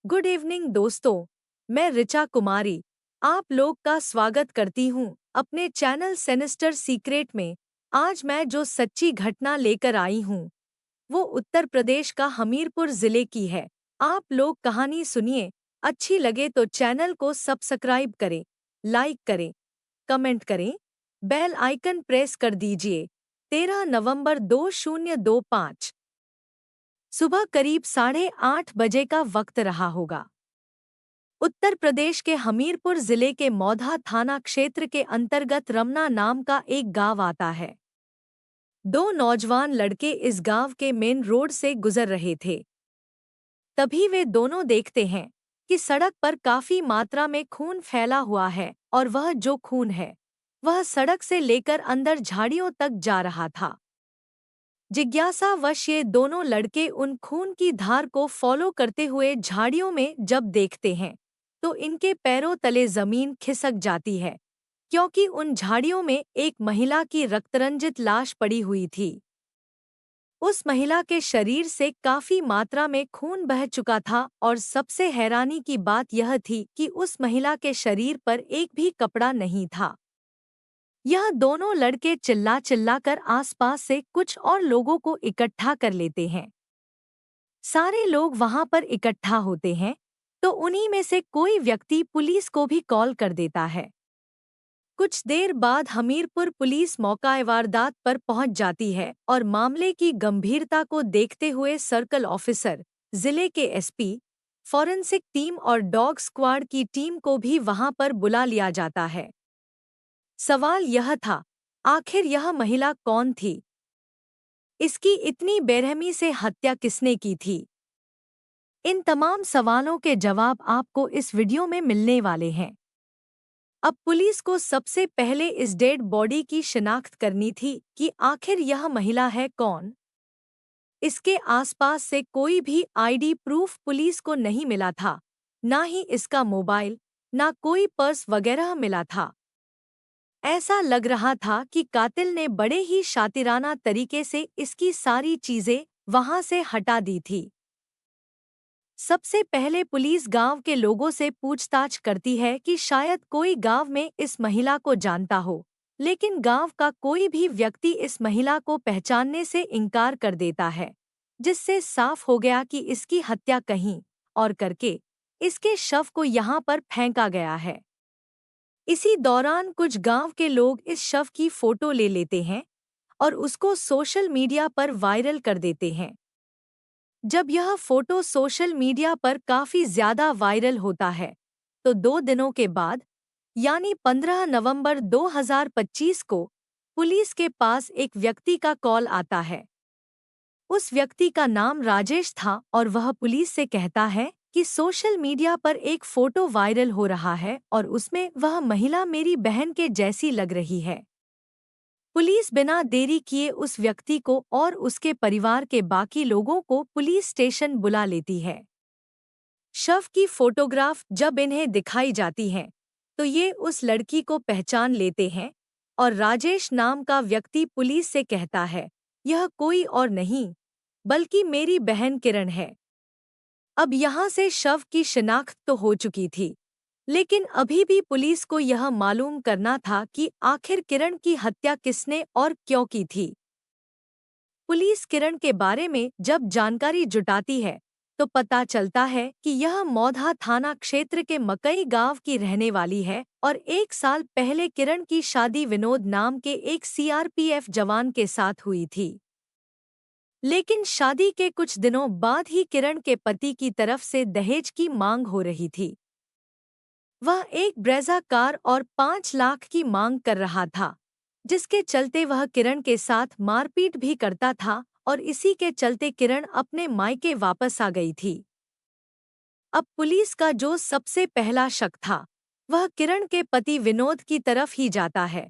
Good evening दोस्तों, मैं ऋचा कुमारी आप लोग का स्वागत करती हूँ अपने चैनल सेनिस्टर सीक्रेट में। आज मैं जो सच्ची घटना लेकर आई हूँ वो उत्तर प्रदेश का हमीरपुर जिले की है। आप लोग कहानी सुनिए, अच्छी लगे तो चैनल को सब्सक्राइब करें, लाइक करें, कमेंट करें, बेल आइकन प्रेस कर दीजिए। 13 नवंबर 2025 सुबह करीब 8:30 बजे का वक्त रहा होगा। उत्तर प्रदेश के हमीरपुर जिले के मौधा थाना क्षेत्र के अंतर्गत रमना नाम का एक गांव आता है। दो नौजवान लड़के इस गांव के मेन रोड से गुजर रहे थे। तभी वे दोनों देखते हैं कि सड़क पर काफी मात्रा में खून फैला हुआ है और वह जो खून है वह सड़क से लेकर अंदर झाड़ियों तक जा रहा था। जिज्ञासावश ये दोनों लड़के उन खून की धार को फॉलो करते हुए झाड़ियों में जब देखते हैं तो इनके पैरों तले जमीन खिसक जाती है, क्योंकि उन झाड़ियों में एक महिला की रक्तरंजित लाश पड़ी हुई थी। उस महिला के शरीर से काफी मात्रा में खून बह चुका था और सबसे हैरानी की बात यह थी कि उस महिला के शरीर पर एक भी कपड़ा नहीं था। यह दोनों लड़के चिल्ला चिल्ला कर आसपास से कुछ और लोगों को इकट्ठा कर लेते हैं। सारे लोग वहां पर इकट्ठा होते हैं तो उन्हीं में से कोई व्यक्ति पुलिस को भी कॉल कर देता है। कुछ देर बाद हमीरपुर पुलिस मौका वारदात पर पहुंच जाती है और मामले की गंभीरता को देखते हुए सर्कल ऑफिसर, जिले के एसपी, फॉरेंसिक टीम और डॉग स्क्वाड की टीम को भी वहां पर बुला लिया जाता है। सवाल यह था, आखिर यह महिला कौन थी? इसकी इतनी बेरहमी से हत्या किसने की थी? इन तमाम सवालों के जवाब आपको इस वीडियो में मिलने वाले हैं। अब पुलिस को सबसे पहले इस डेड बॉडी की शिनाख्त करनी थी कि आखिर यह महिला है कौन। इसके आसपास से कोई भी आईडी प्रूफ पुलिस को नहीं मिला था, ना ही इसका मोबाइल, ना कोई पर्स वगैरह मिला था। ऐसा लग रहा था कि कातिल ने बड़े ही शातिराना तरीके से इसकी सारी चीजें वहां से हटा दी थी। सबसे पहले पुलिस गांव के लोगों से पूछताछ करती है कि शायद कोई गांव में इस महिला को जानता हो, लेकिन गांव का कोई भी व्यक्ति इस महिला को पहचानने से इनकार कर देता है, जिससे साफ हो गया कि इसकी हत्या कहीं और करके इसके शव को यहाँ पर फेंका गया है। इसी दौरान कुछ गांव के लोग इस शव की फोटो ले लेते हैं और उसको सोशल मीडिया पर वायरल कर देते हैं। जब यह फोटो सोशल मीडिया पर काफी ज्यादा वायरल होता है तो 2 दिनों के बाद यानी 15 नवंबर 2025 को पुलिस के पास एक व्यक्ति का कॉल आता है। उस व्यक्ति का नाम राजेश था और वह पुलिस से कहता है कि सोशल मीडिया पर एक फोटो वायरल हो रहा है और उसमें वह महिला मेरी बहन के जैसी लग रही है। पुलिस बिना देरी किए उस व्यक्ति को और उसके परिवार के बाकी लोगों को पुलिस स्टेशन बुला लेती है। शव की फोटोग्राफ जब इन्हें दिखाई जाती है तो ये उस लड़की को पहचान लेते हैं और राजेश नाम का व्यक्ति पुलिस से कहता है, यह कोई और नहीं बल्कि मेरी बहन किरण है। अब यहाँ से शव की शिनाख्त तो हो चुकी थी, लेकिन अभी भी पुलिस को यह मालूम करना था कि आखिर किरण की हत्या किसने और क्यों की थी। पुलिस किरण के बारे में जब जानकारी जुटाती है तो पता चलता है कि यह मौधा थाना क्षेत्र के मकई गांव की रहने वाली है और 1 साल पहले किरण की शादी विनोद नाम के एक सीआरपीएफ जवान के साथ हुई थी। लेकिन शादी के कुछ दिनों बाद ही किरण के पति की तरफ से दहेज की मांग हो रही थी। वह एक ब्रेजा कार और 5 लाख की मांग कर रहा था, जिसके चलते वह किरण के साथ मारपीट भी करता था और इसी के चलते किरण अपने मायके वापस आ गई थी। अब पुलिस का जो सबसे पहला शक था वह किरण के पति विनोद की तरफ ही जाता है,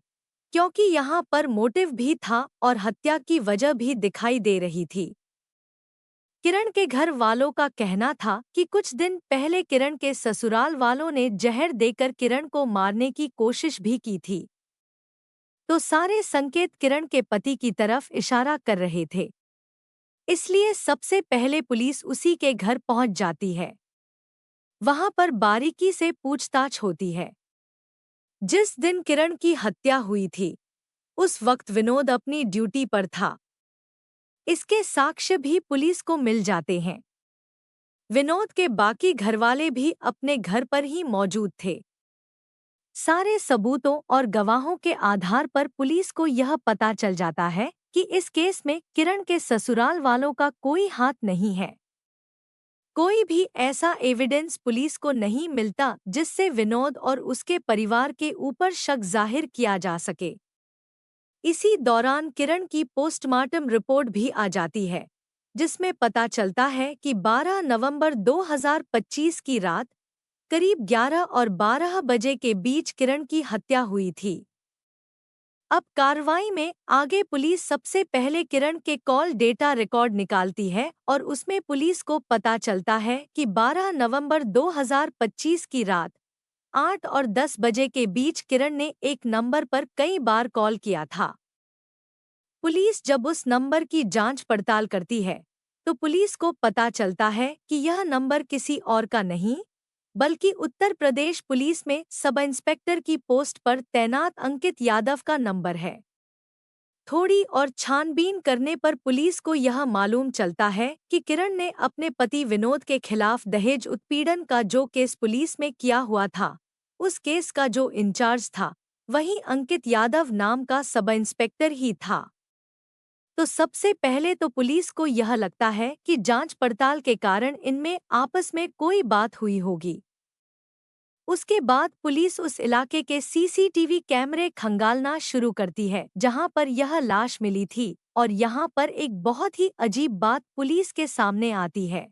क्योंकि यहाँ पर मोटिव भी था और हत्या की वजह भी दिखाई दे रही थी। किरण के घर वालों का कहना था कि कुछ दिन पहले किरण के ससुराल वालों ने जहर देकर किरण को मारने की कोशिश भी की थी। तो सारे संकेत किरण के पति की तरफ इशारा कर रहे थे, इसलिए सबसे पहले पुलिस उसी के घर पहुंच जाती है। वहां पर बारीकी से पूछताछ होती है। जिस दिन किरण की हत्या हुई थी, उस वक्त विनोद अपनी ड्यूटी पर था। इसके साक्ष्य भी पुलिस को मिल जाते हैं। विनोद के बाकी घरवाले भी अपने घर पर ही मौजूद थे। सारे सबूतों और गवाहों के आधार पर पुलिस को यह पता चल जाता है कि इस केस में किरण के ससुराल वालों का कोई हाथ नहीं है। कोई भी ऐसा एविडेंस पुलिस को नहीं मिलता जिससे विनोद और उसके परिवार के ऊपर शक जाहिर किया जा सके। इसी दौरान किरण की पोस्टमार्टम रिपोर्ट भी आ जाती है, जिसमें पता चलता है कि 12 नवंबर 2025 की रात करीब 11 और 12 बजे के बीच किरण की हत्या हुई थी। अब कार्रवाई में आगे पुलिस सबसे पहले किरण के कॉल डेटा रिकॉर्ड निकालती है और उसमें पुलिस को पता चलता है कि 12 नवंबर 2025 की रात 8 और 10 बजे के बीच किरण ने एक नंबर पर कई बार कॉल किया था। पुलिस जब उस नंबर की जांच पड़ताल करती है, तो पुलिस को पता चलता है कि यह नंबर किसी और का नहीं, बल्कि उत्तर प्रदेश पुलिस में सब इंस्पेक्टर की पोस्ट पर तैनात अंकित यादव का नंबर है। थोड़ी और छानबीन करने पर पुलिस को यह मालूम चलता है कि किरण ने अपने पति विनोद के खिलाफ दहेज उत्पीड़न का जो केस पुलिस में किया हुआ था, उस केस का जो इंचार्ज था, वही अंकित यादव नाम का सब इंस्पेक्टर ही था। तो सबसे पहले तो पुलिस को यह लगता है कि जांच पड़ताल के कारण इनमें आपस में कोई बात हुई होगी। उसके बाद पुलिस उस इलाके के सीसीटीवी कैमरे खंगालना शुरू करती है जहां पर यह लाश मिली थी, और यहां पर एक बहुत ही अजीब बात पुलिस के सामने आती है।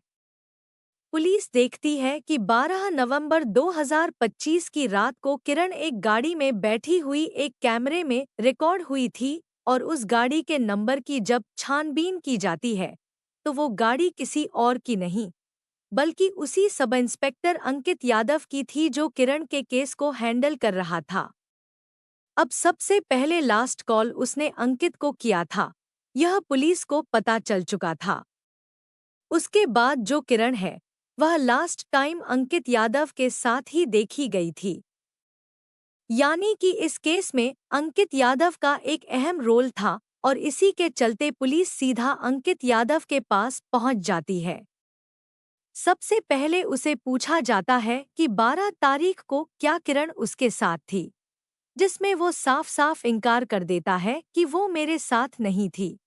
पुलिस देखती है कि 12 नवंबर 2025 की रात को किरण एक गाड़ी में बैठी हुई एक कैमरे में रिकॉर्ड हुई थी, और उस गाड़ी के नंबर की जब छानबीन की जाती है, तो वो गाड़ी किसी और की नहीं, बल्कि उसी सब इंस्पेक्टर अंकित यादव की थी जो किरण के केस को हैंडल कर रहा था। अब सबसे पहले लास्ट कॉल उसने अंकित को किया था, यह पुलिस को पता चल चुका था। उसके बाद जो किरण है, वह लास्ट टाइम अंकित यादव के साथ ही देखी गई थी। यानी कि इस केस में अंकित यादव का एक अहम रोल था, और इसी के चलते पुलिस सीधा अंकित यादव के पास पहुंच जाती है। सबसे पहले उसे पूछा जाता है कि 12 तारीख को क्या किरण उसके साथ थी, जिसमें वो साफ साफ इनकार कर देता है कि वो मेरे साथ नहीं थी।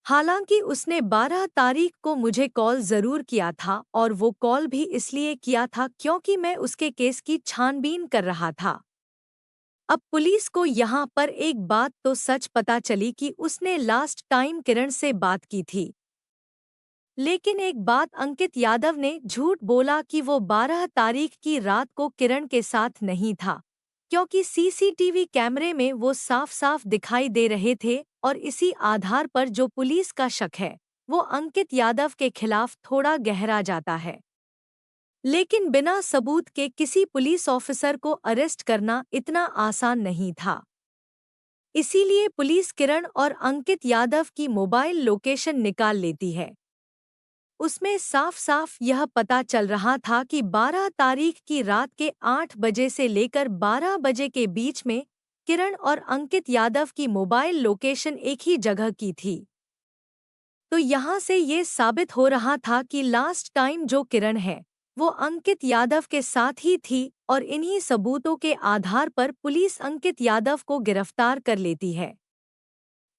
हालांकि उसने 12 तारीख को मुझे कॉल जरूर किया था, और वो कॉल भी इसलिए किया था क्योंकि मैं उसके केस की छानबीन कर रहा था। अब पुलिस को यहाँ पर एक बात तो सच पता चली कि उसने लास्ट टाइम किरण से बात की थी। लेकिन एक बात अंकित यादव ने झूठ बोला कि वो 12 तारीख की रात को किरण के साथ नहीं था, क्योंकि सीसीटीवी कैमरे में वो साफ साफ दिखाई दे रहे थे, और इसी आधार पर जो पुलिस का शक है, वो अंकित यादव के खिलाफ थोड़ा गहरा जाता है। लेकिन बिना सबूत के किसी पुलिस ऑफिसर को अरेस्ट करना इतना आसान नहीं था। इसीलिए पुलिस किरण और अंकित यादव की मोबाइल लोकेशन निकाल लेती है। उसमें साफ साफ यह पता चल रहा था कि 12 तारीख की रात के 8 बजे से लेकर 12 बजे के बीच में किरण और अंकित यादव की मोबाइल लोकेशन एक ही जगह की थी। तो यहाँ से ये साबित हो रहा था कि लास्ट टाइम जो किरण है, वो अंकित यादव के साथ ही थी, और इन्हीं सबूतों के आधार पर पुलिस अंकित यादव को गिरफ्तार कर लेती है।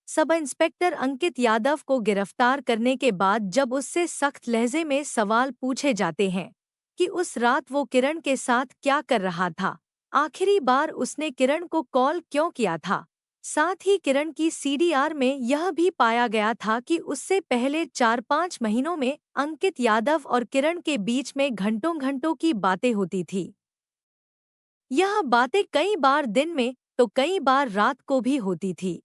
सब इंस्पेक्टर अंकित यादव को गिरफ्तार करने के बाद जब उससे सख्त लहजे में सवाल पूछे जाते हैं कि उस रात वो किरण के साथ क्या कर रहा था, आखिरी बार उसने किरण को कॉल क्यों किया था, साथ ही किरण की सीडीआर में यह भी पाया गया था कि उससे पहले 4-5 महीनों में अंकित यादव और किरण के बीच में घंटों घंटों की बातें होती थी। यह बातें कई बार दिन में तो कई बार रात को भी होती थी,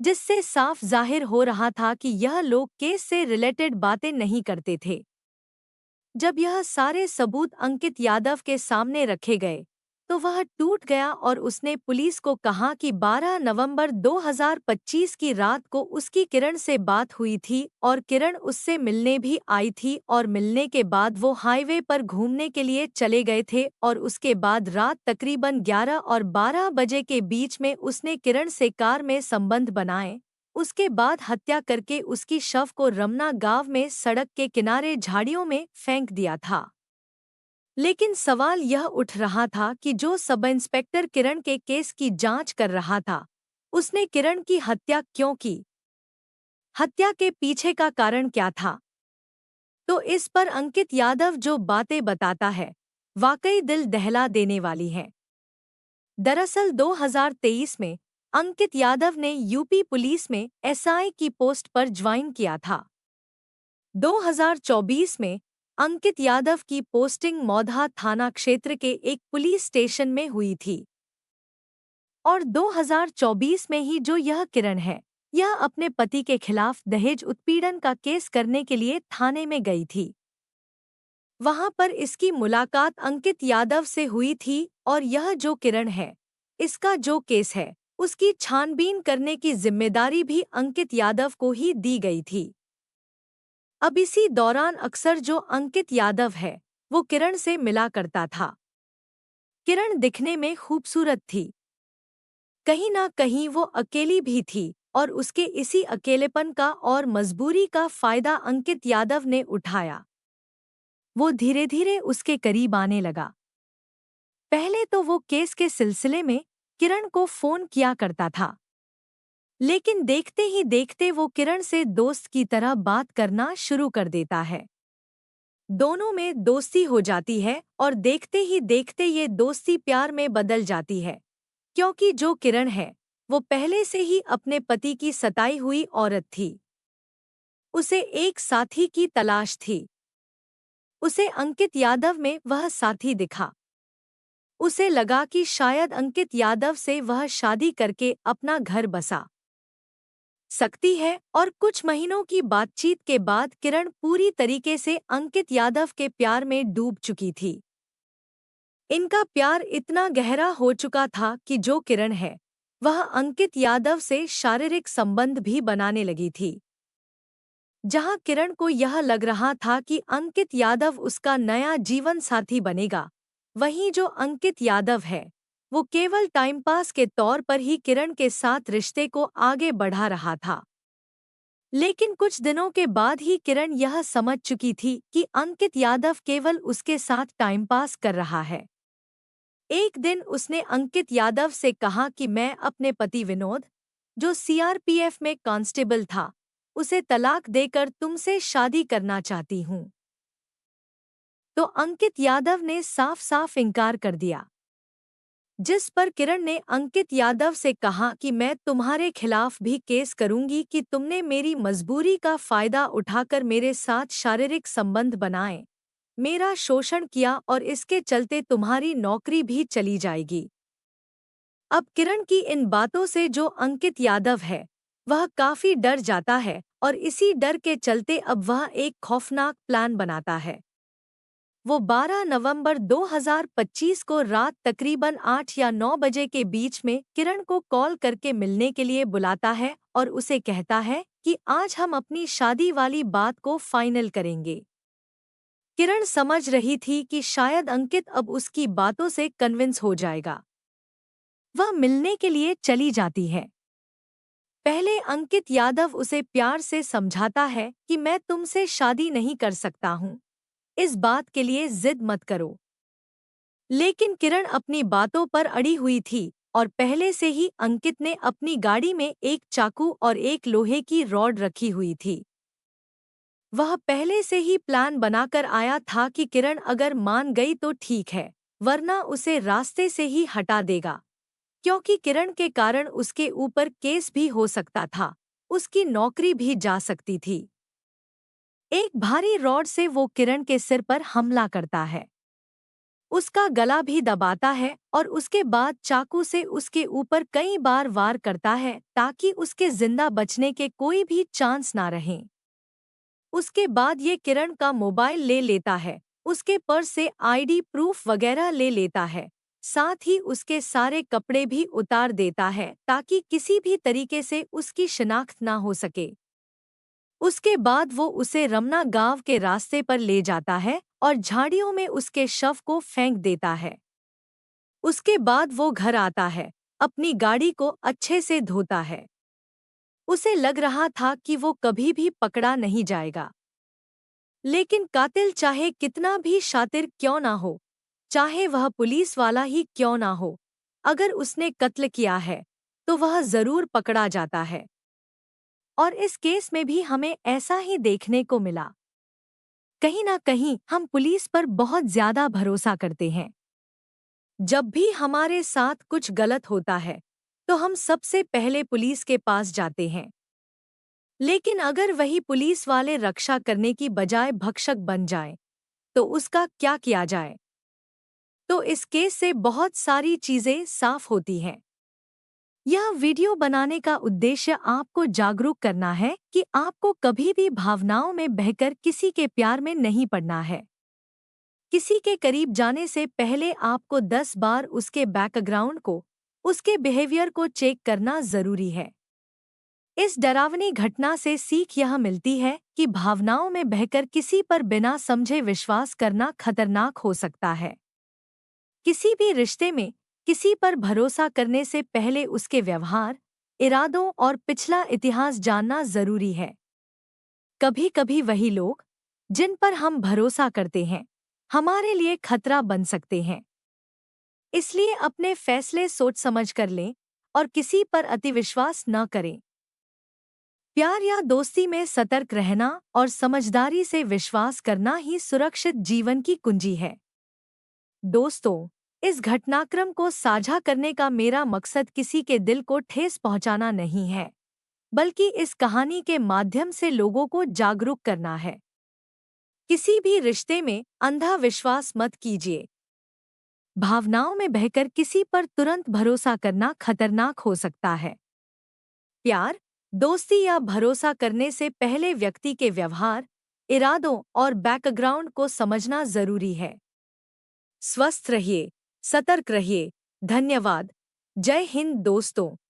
जिससे साफ जाहिर हो रहा था कि यह लोग केस से रिलेटेड बातें नहीं करते थे। जब यह सारे सबूत अंकित यादव के सामने रखे गए, तो वह टूट गया और उसने पुलिस को कहा कि 12 नवंबर 2025 की रात को उसकी किरण से बात हुई थी और किरण उससे मिलने भी आई थी और मिलने के बाद वो हाईवे पर घूमने के लिए चले गए थे और उसके बाद रात तकरीबन 11 और 12 बजे के बीच में उसने किरण से कार में संबंध बनाए। उसके बाद हत्या करके उसकी शव को रमना गांव में सड़क के किनारे झाड़ियों में फेंक दिया था। लेकिन सवाल यह उठ रहा था कि जो सब इंस्पेक्टर किरण के केस की जांच कर रहा था, उसने किरण की हत्या क्यों की? हत्या के पीछे का कारण क्या था? तो इस पर अंकित यादव जो बातें बताता है, वाकई दिल दहला देने वाली हैं। दरअसल 2023 में अंकित यादव ने यूपी पुलिस में एसआई की पोस्ट पर ज्वाइन किया था। 2024 में अंकित यादव की पोस्टिंग मौधा थाना क्षेत्र के एक पुलिस स्टेशन में हुई थी और 2024 में ही जो यह किरण है, यह अपने पति के खिलाफ दहेज उत्पीड़न का केस करने के लिए थाने में गई थी। वहां पर इसकी मुलाकात अंकित यादव से हुई थी और यह जो किरण है, इसका जो केस है, उसकी छानबीन करने की जिम्मेदारी भी अंकित यादव को ही दी गई थी। अब इसी दौरान अक्सर जो अंकित यादव है, वो किरण से मिला करता था। किरण दिखने में खूबसूरत थी, कहीं ना कहीं वो अकेली भी थी और उसके इसी अकेलेपन का और मजबूरी का फायदा अंकित यादव ने उठाया। वो धीरे धीरे उसके करीब आने लगा। पहले तो वो केस के सिलसिले में किरण को फोन किया करता था, लेकिन देखते ही देखते वो किरण से दोस्त की तरह बात करना शुरू कर देता है। दोनों में दोस्ती हो जाती है और देखते ही देखते ये दोस्ती प्यार में बदल जाती है, क्योंकि जो किरण है, वो पहले से ही अपने पति की सताई हुई औरत थी। उसे एक साथी की तलाश थी। उसे अंकित यादव में वह साथी दिखा। उसे लगा कि शायद अंकित यादव से वह शादी करके अपना घर बसा सकती है और कुछ महीनों की बातचीत के बाद किरण पूरी तरीके से अंकित यादव के प्यार में डूब चुकी थी। इनका प्यार इतना गहरा हो चुका था कि जो किरण है, वह अंकित यादव से शारीरिक संबंध भी बनाने लगी थी। जहां किरण को यह लग रहा था कि अंकित यादव उसका नया जीवन साथी बनेगा, वहीं जो अंकित यादव है, वो केवल टाइम पास के तौर पर ही किरण के साथ रिश्ते को आगे बढ़ा रहा था। लेकिन कुछ दिनों के बाद ही किरण यह समझ चुकी थी कि अंकित यादव केवल उसके साथ टाइम पास कर रहा है। एक दिन उसने अंकित यादव से कहा कि मैं अपने पति विनोद, जो सीआरपीएफ में कांस्टेबल था, उसे तलाक देकर तुमसे शादी करना चाहती हूँ। तो अंकित यादव ने साफ साफ इनकार कर दिया, जिस पर किरण ने अंकित यादव से कहा कि मैं तुम्हारे खिलाफ भी केस करूंगी कि तुमने मेरी मजबूरी का फायदा उठाकर मेरे साथ शारीरिक संबंध बनाए, मेरा शोषण किया और इसके चलते तुम्हारी नौकरी भी चली जाएगी। अब किरण की इन बातों से जो अंकित यादव है, वह काफी डर जाता है और इसी डर के चलते अब वह एक खौफनाक प्लान बनाता है। वो 12 नवंबर 2025 को रात तकरीबन 8 या 9 बजे के बीच में किरण को कॉल करके मिलने के लिए बुलाता है और उसे कहता है कि आज हम अपनी शादी वाली बात को फाइनल करेंगे। किरण समझ रही थी कि शायद अंकित अब उसकी बातों से कन्विंस हो जाएगा। वह मिलने के लिए चली जाती है। पहले अंकित यादव उसे प्यार से समझाता है कि मैं तुमसे शादी नहीं कर सकता हूँ, इस बात के लिए जिद मत करो। लेकिन किरण अपनी बातों पर अड़ी हुई थी और पहले से ही अंकित ने अपनी गाड़ी में एक चाकू और एक लोहे की रॉड रखी हुई थी। वह पहले से ही प्लान बनाकर आया था कि किरण अगर मान गई तो ठीक है, वरना उसे रास्ते से ही हटा देगा, क्योंकि किरण के कारण उसके ऊपर केस भी हो सकता था, उसकी नौकरी भी जा सकती थी। एक भारी रॉड से वो किरण के सिर पर हमला करता है, उसका गला भी दबाता है और उसके बाद चाकू से उसके ऊपर कई बार वार करता है ताकि उसके जिंदा बचने के कोई भी चांस ना रहें। उसके बाद ये किरण का मोबाइल ले लेता है, उसके पर्स से आईडी प्रूफ वगैरह ले लेता है साथ ही उसके सारे कपड़े भी उतार देता है ताकि किसी भी तरीके से उसकी शिनाख्त ना हो सके। उसके बाद वो उसे रमना गांव के रास्ते पर ले जाता है और झाड़ियों में उसके शव को फेंक देता है। उसके बाद वो घर आता है, अपनी गाड़ी को अच्छे से धोता है। उसे लग रहा था कि वो कभी भी पकड़ा नहीं जाएगा। लेकिन कातिल चाहे कितना भी शातिर क्यों ना हो, चाहे वह पुलिस वाला ही क्यों ना हो, अगर उसने कत्ल किया है तो वह जरूर पकड़ा जाता है। और इस केस में भी हमें ऐसा ही देखने को मिला। कहीं ना कहीं हम पुलिस पर बहुत ज्यादा भरोसा करते हैं। जब भी हमारे साथ कुछ गलत होता है तो हम सबसे पहले पुलिस के पास जाते हैं। लेकिन अगर वही पुलिस वाले रक्षा करने की बजाय भक्षक बन जाएं, तो उसका क्या किया जाए? तो इस केस से बहुत सारी चीजें साफ होती हैं। यह वीडियो बनाने का उद्देश्य आपको जागरूक करना है कि आपको कभी भी भावनाओं में बहकर किसी के प्यार में नहीं पड़ना है। किसी के करीब जाने से पहले आपको 10 बार उसके बैकग्राउंड को, उसके बिहेवियर को चेक करना जरूरी है। इस डरावनी घटना से सीख यह मिलती है कि भावनाओं में बहकर किसी पर बिना समझे विश्वास करना खतरनाक हो सकता है। किसी भी रिश्ते में किसी पर भरोसा करने से पहले उसके व्यवहार, इरादों और पिछला इतिहास जानना जरूरी है। कभी-कभी वही लोग जिन पर हम भरोसा करते हैं, हमारे लिए खतरा बन सकते हैं। इसलिए अपने फैसले सोच समझ कर लें और किसी पर अतिविश्वास न करें। प्यार या दोस्ती में सतर्क रहना और समझदारी से विश्वास करना ही सुरक्षित जीवन की कुंजी है। दोस्तों, इस घटनाक्रम को साझा करने का मेरा मकसद किसी के दिल को ठेस पहुंचाना नहीं है, बल्कि इस कहानी के माध्यम से लोगों को जागरूक करना है। किसी भी रिश्ते में अंधा विश्वास मत कीजिए। भावनाओं में बहकर किसी पर तुरंत भरोसा करना खतरनाक हो सकता है। प्यार, दोस्ती या भरोसा करने से पहले व्यक्ति के व्यवहार, इरादों और बैकग्राउंड को समझना जरूरी है। स्वस्थ रहिए, सतर्क रहिए। धन्यवाद। जय हिंद दोस्तों।